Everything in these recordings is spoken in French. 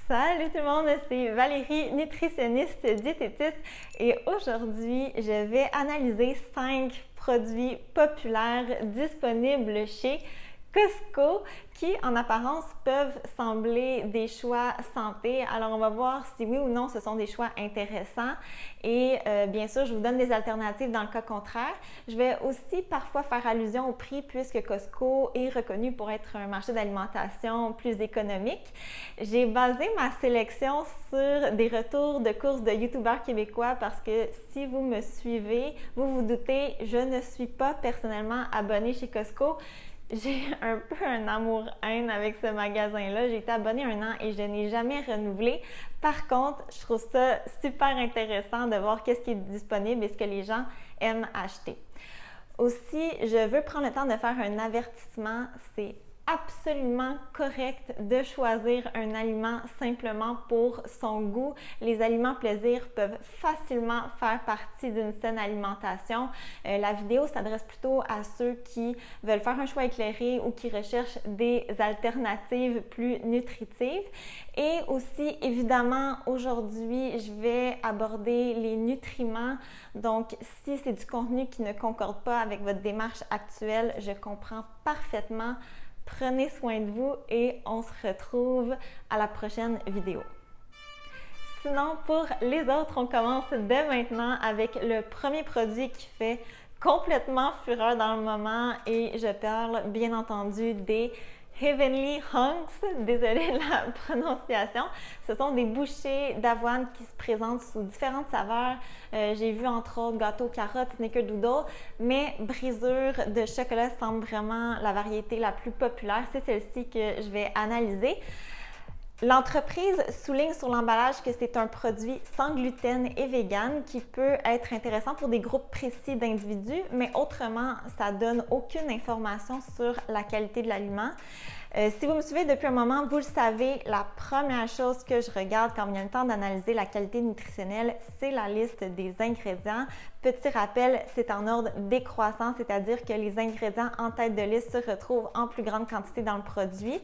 Salut tout le monde, c'est Valérie, nutritionniste, diététiste et aujourd'hui, je vais analyser 5 produits populaires disponibles chez Costco qui, en apparence, peuvent sembler des choix santé. Alors, on va voir si oui ou non ce sont des choix intéressants et bien sûr, je vous donne des alternatives dans le cas contraire. Je vais aussi parfois faire allusion au prix puisque Costco est reconnu pour être un marché d'alimentation plus économique. J'ai basé ma sélection sur des retours de courses de youtubeurs québécois parce que si vous me suivez, vous vous doutez, je ne suis pas personnellement abonnée chez Costco. J'ai un peu un amour-haine avec ce magasin-là. J'ai été abonnée 1 an et je n'ai jamais renouvelé. Par contre, je trouve ça super intéressant de voir qu'est-ce qui est disponible et ce que les gens aiment acheter. Aussi, je veux prendre le temps de faire un avertissement. C'est absolument correct de choisir un aliment simplement pour son goût. Les aliments plaisir peuvent facilement faire partie d'une saine alimentation. La vidéo s'adresse plutôt à ceux qui veulent faire un choix éclairé ou qui recherchent des alternatives plus nutritives. Et aussi, évidemment, aujourd'hui, je vais aborder les nutriments. Donc, si c'est du contenu qui ne concorde pas avec votre démarche actuelle, je comprends parfaitement. Prenez soin de vous et on se retrouve à la prochaine vidéo. Sinon, pour les autres, on commence dès maintenant avec le premier produit qui fait complètement fureur dans le moment et je parle bien entendu des Heavenly Hunks, désolée de la prononciation. Ce sont des bouchées d'avoine qui se présentent sous différentes saveurs. J'ai vu entre autres gâteau carotte, snickerdoodle, mais brisure de chocolat semble vraiment la variété la plus populaire. C'est celle-ci que je vais analyser. L'entreprise souligne sur l'emballage que c'est un produit sans gluten et vegan qui peut être intéressant pour des groupes précis d'individus, mais autrement, ça donne aucune information sur la qualité de l'aliment. Si vous me suivez depuis un moment, vous le savez, la première chose que je regarde quand il y a le temps d'analyser la qualité nutritionnelle, c'est la liste des ingrédients. Petit rappel, c'est en ordre décroissant, c'est-à-dire que les ingrédients en tête de liste se retrouvent en plus grande quantité dans le produit.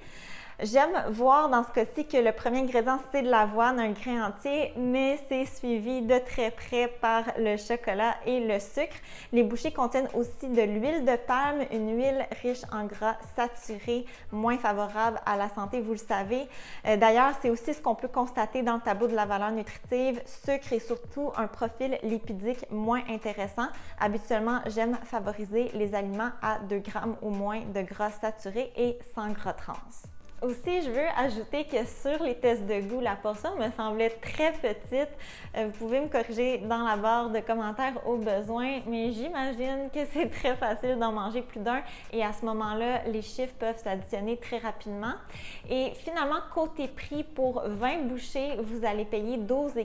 J'aime voir dans ce cas-ci que le premier ingrédient, c'est de l'avoine, un grain entier, mais c'est suivi de très près par le chocolat et le sucre. Les bouchées contiennent aussi de l'huile de palme, une huile riche en gras saturé, moins favorable à la santé, vous le savez. D'ailleurs, c'est aussi ce qu'on peut constater dans le tableau de la valeur nutritive, sucre et surtout un profil lipidique moins intéressant. Habituellement, j'aime favoriser les aliments à 2 grammes ou moins de gras saturé et sans gras trans. Aussi, je veux ajouter que sur les tests de goût, la portion me semblait très petite. Vous pouvez me corriger dans la barre de commentaires au besoin, mais j'imagine que c'est très facile d'en manger plus d'un et à ce moment-là, les chiffres peuvent s'additionner très rapidement. Et finalement, côté prix, pour 20 bouchées, vous allez payer 12,99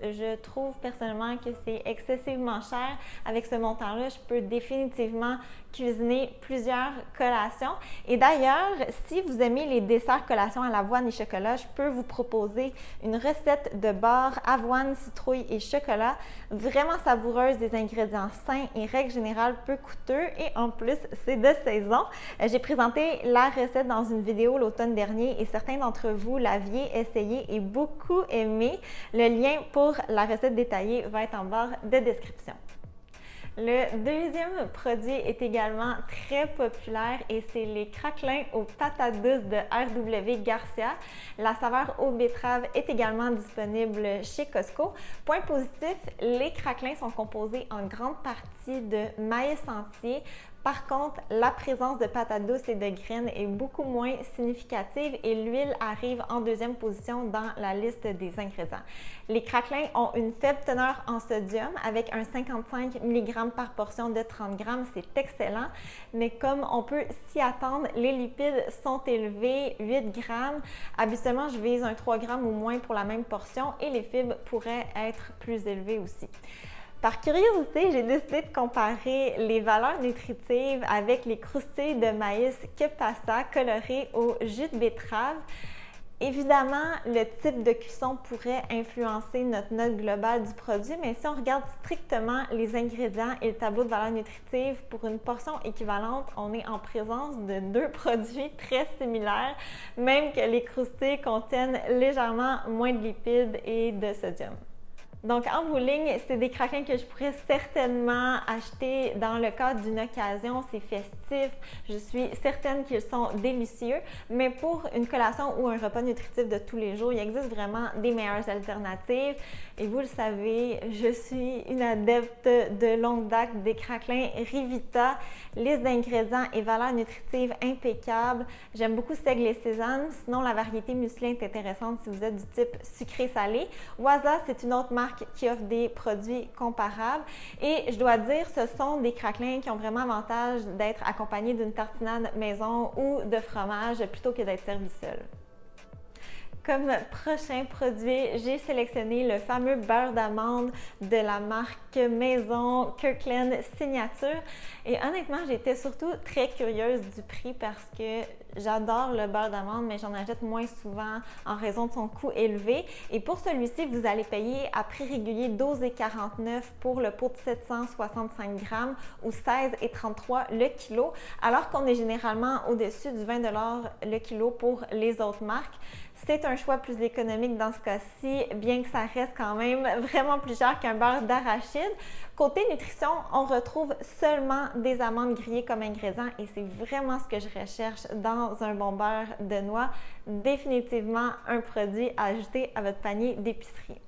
$. Je trouve personnellement que c'est excessivement cher. Avec ce montant-là, je peux définitivement cuisiner plusieurs collations. Et d'ailleurs, si vous aimez les desserts collations à l'avoine et chocolat, je peux vous proposer une recette de beurre, avoine, citrouille et chocolat, vraiment savoureuse, des ingrédients sains et règle générale peu coûteux et en plus, c'est de saison. J'ai présenté la recette dans une vidéo l'automne dernier et certains d'entre vous l'aviez essayé et beaucoup aimé. Le lien pour la recette détaillée va être en barre de description. Le deuxième produit est également très populaire et c'est les craquelins aux patates douces de RW Garcia. La saveur aux betteraves est également disponible chez Costco. Point positif, les craquelins sont composés en grande partie de maïs entier. Par contre, la présence de patates douces et de graines est beaucoup moins significative et l'huile arrive en deuxième position dans la liste des ingrédients. Les craquelins ont une faible teneur en sodium avec un 55 mg par portion de 30 g. C'est excellent, mais comme on peut s'y attendre, les lipides sont élevés, 8 g. Habituellement, je vise un 3 g ou moins pour la même portion et les fibres pourraient être plus élevées aussi. Par curiosité, j'ai décidé de comparer les valeurs nutritives avec les croustilles de maïs que passa colorées au jus de betterave. Évidemment, le type de cuisson pourrait influencer notre note globale du produit, mais si on regarde strictement les ingrédients et le tableau de valeur nutritive, pour une portion équivalente, on est en présence de deux produits très similaires, même que les croustilles contiennent légèrement moins de lipides et de sodium. Donc, en bout de ligne, c'est des craquelins que je pourrais certainement acheter dans le cadre d'une occasion. C'est festif. Je suis certaine qu'ils sont délicieux. Mais pour une collation ou un repas nutritif de tous les jours, il existe vraiment des meilleures alternatives. Et vous le savez, je suis une adepte de longue date des craquelins Rivita. Liste d'ingrédients et valeurs nutritives impeccables. J'aime beaucoup seigle et sésame. Sinon, la variété muesli est intéressante si vous êtes du type sucré-salé. Waza, c'est une autre marque qui offre des produits comparables. Et je dois dire, ce sont des craquelins qui ont vraiment avantage d'être accompagnés d'une tartinade maison ou de fromage plutôt que d'être servis seuls. Comme prochain produit, j'ai sélectionné le fameux beurre d'amande de la marque maison Kirkland Signature. Et honnêtement, j'étais surtout très curieuse du prix parce que j'adore le beurre d'amande, mais j'en achète moins souvent en raison de son coût élevé. Et pour celui-ci, vous allez payer à prix régulier 12,49 pour le pot de 765 grammes ou 16,33 le kilo, alors qu'on est généralement au-dessus du 20 le kilo pour les autres marques. C'est un choix plus économique dans ce cas-ci, bien que ça reste quand même vraiment plus cher qu'un beurre d'arachide. Côté nutrition, on retrouve seulement des amandes grillées comme ingrédient et c'est vraiment ce que je recherche dans un bon beurre de noix. Définitivement un produit à ajouter à votre panier d'épicerie.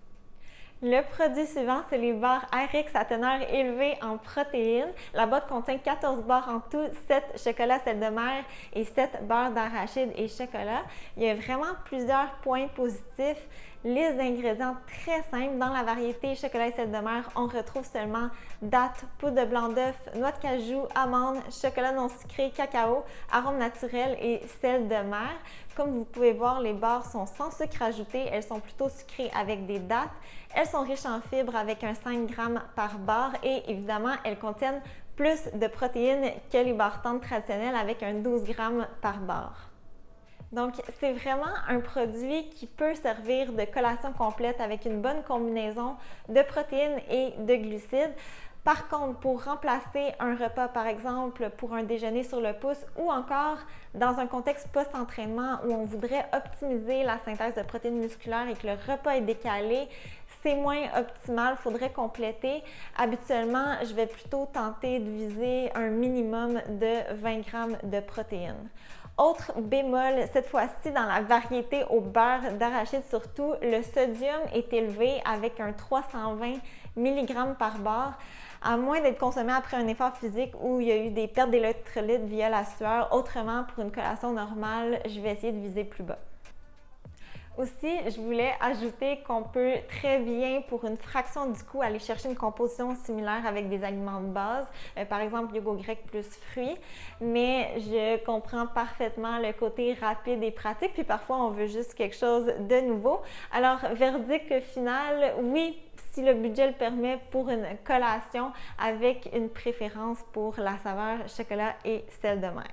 Le produit suivant, c'est les barres RX à teneur élevée en protéines. La boîte contient 14 barres en tout, 7 chocolats sel de mer et 7 beurres d'arachide et chocolat. Il y a vraiment plusieurs points positifs. Liste d'ingrédients très simple. Dans la variété chocolat et sel de mer, on retrouve seulement dattes, poudre de blanc d'œuf, noix de cajou, amandes, chocolat non sucré, cacao, arômes naturels et sel de mer. Comme vous pouvez voir, les barres sont sans sucre ajouté. Elles sont plutôt sucrées avec des dattes. Elles sont riches en fibres avec un 5 g par barre et évidemment, elles contiennent plus de protéines que les barres tendres traditionnelles avec un 12 g par barre. Donc, c'est vraiment un produit qui peut servir de collation complète avec une bonne combinaison de protéines et de glucides. Par contre, pour remplacer un repas, par exemple, pour un déjeuner sur le pouce ou encore dans un contexte post-entraînement où on voudrait optimiser la synthèse de protéines musculaires et que le repas est décalé, c'est moins optimal, il faudrait compléter. Habituellement, je vais plutôt tenter de viser un minimum de 20 g de protéines. Autre bémol, cette fois-ci dans la variété au beurre d'arachide surtout, le sodium est élevé avec un 320 mg par barre. À moins d'être consommé après un effort physique où il y a eu des pertes d'électrolytes via la sueur. Autrement, pour une collation normale, je vais essayer de viser plus bas. Aussi, je voulais ajouter qu'on peut très bien, pour une fraction du coût, aller chercher une composition similaire avec des aliments de base, par exemple yogourt grec plus fruits, mais je comprends parfaitement le côté rapide et pratique, puis parfois on veut juste quelque chose de nouveau. Alors, verdict final, oui, si le budget le permet, pour une collation avec une préférence pour la saveur chocolat et sel de mer.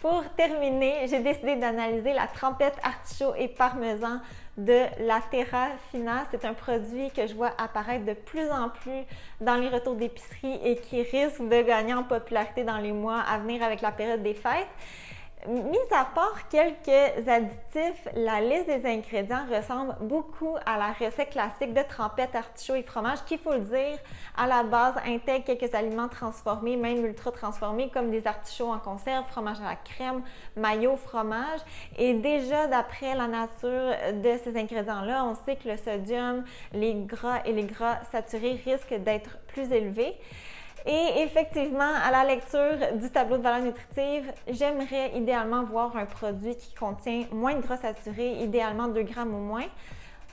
Pour terminer, j'ai décidé d'analyser la trempette artichaut et parmesan de la Terra Fina. C'est un produit que je vois apparaître de plus en plus dans les retours d'épicerie et qui risque de gagner en popularité dans les mois à venir avec la période des fêtes. Mis à part quelques additifs, la liste des ingrédients ressemble beaucoup à la recette classique de trempette, artichaut et fromage qui, il faut le dire, à la base intègre quelques aliments transformés, même ultra transformés, comme des artichauts en conserve, fromage à la crème, mayo, fromage. Et déjà, d'après la nature de ces ingrédients-là, on sait que le sodium, les gras et les gras saturés risquent d'être plus élevés. Et effectivement, à la lecture du tableau de valeur nutritive, j'aimerais idéalement voir un produit qui contient moins de gras saturés, idéalement 2 grammes ou moins.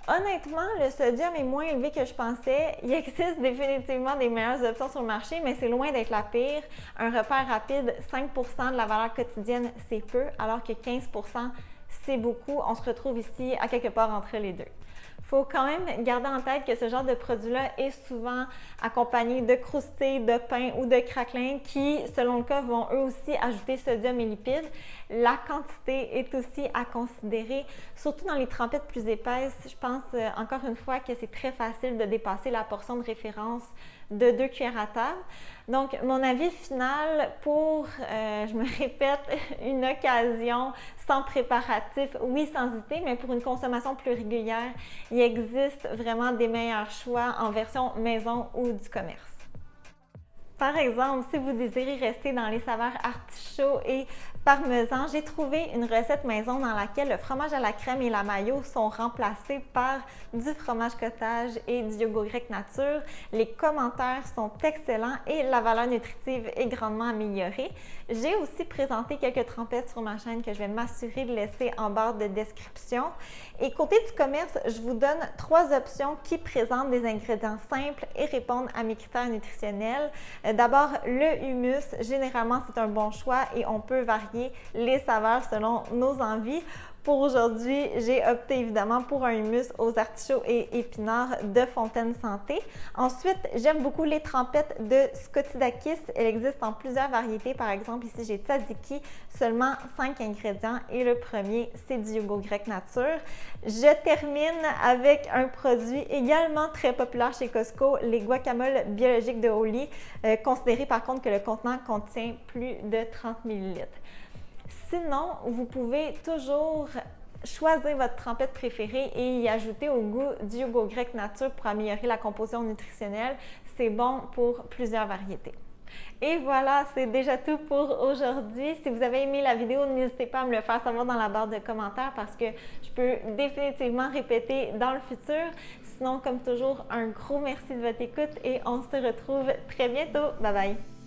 Honnêtement, le sodium est moins élevé que je pensais. Il existe définitivement des meilleures options sur le marché, mais c'est loin d'être la pire. Un repère rapide, 5 % de la valeur quotidienne, c'est peu, alors que 15 % c'est beaucoup. On se retrouve ici à quelque part entre les deux. faut quand même garder en tête que ce genre de produit-là est souvent accompagné de croustilles, de pain ou de craquelins qui, selon le cas, vont eux aussi ajouter sodium et lipides. La quantité est aussi à considérer, surtout dans les trempettes plus épaisses. Je pense encore une fois que c'est très facile de dépasser la portion de référence de 2 cuillères à table. Donc, mon avis final pour, je me répète, une occasion sans préparatif, oui, sans hésiter, mais pour une consommation plus régulière, il existe vraiment des meilleurs choix en version maison ou du commerce. Par exemple, si vous désirez rester dans les saveurs artichaut et parmesan, j'ai trouvé une recette maison dans laquelle le fromage à la crème et la mayo sont remplacés par du fromage cottage et du yogourt grec nature. Les commentaires sont excellents et la valeur nutritive est grandement améliorée. J'ai aussi présenté quelques trempettes sur ma chaîne que je vais m'assurer de laisser en barre de description. Et côté du commerce, je vous donne 3 options qui présentent des ingrédients simples et répondent à mes critères nutritionnels. D'abord, le hummus, généralement c'est un bon choix et on peut varier les saveurs selon nos envies. Pour aujourd'hui, j'ai opté évidemment pour un hummus aux artichauts et épinards de Fontaine Santé. Ensuite, j'aime beaucoup les trempettes de Scotidakis. Elles existent en plusieurs variétés. Par exemple, ici j'ai tzatziki, seulement 5 ingrédients et le premier, c'est du yogourt grec nature. Je termine avec un produit également très populaire chez Costco, les guacamoles biologiques de Wholly, considéré par contre que le contenant contient plus de 30 ml. Sinon, vous pouvez toujours choisir votre trempette préférée et y ajouter au goût du yogourt grec nature pour améliorer la composition nutritionnelle. C'est bon pour plusieurs variétés. Et voilà, c'est déjà tout pour aujourd'hui. Si vous avez aimé la vidéo, n'hésitez pas à me le faire savoir dans la barre de commentaires parce que je peux définitivement répéter dans le futur. Sinon, comme toujours, un gros merci de votre écoute et on se retrouve très bientôt. Bye bye!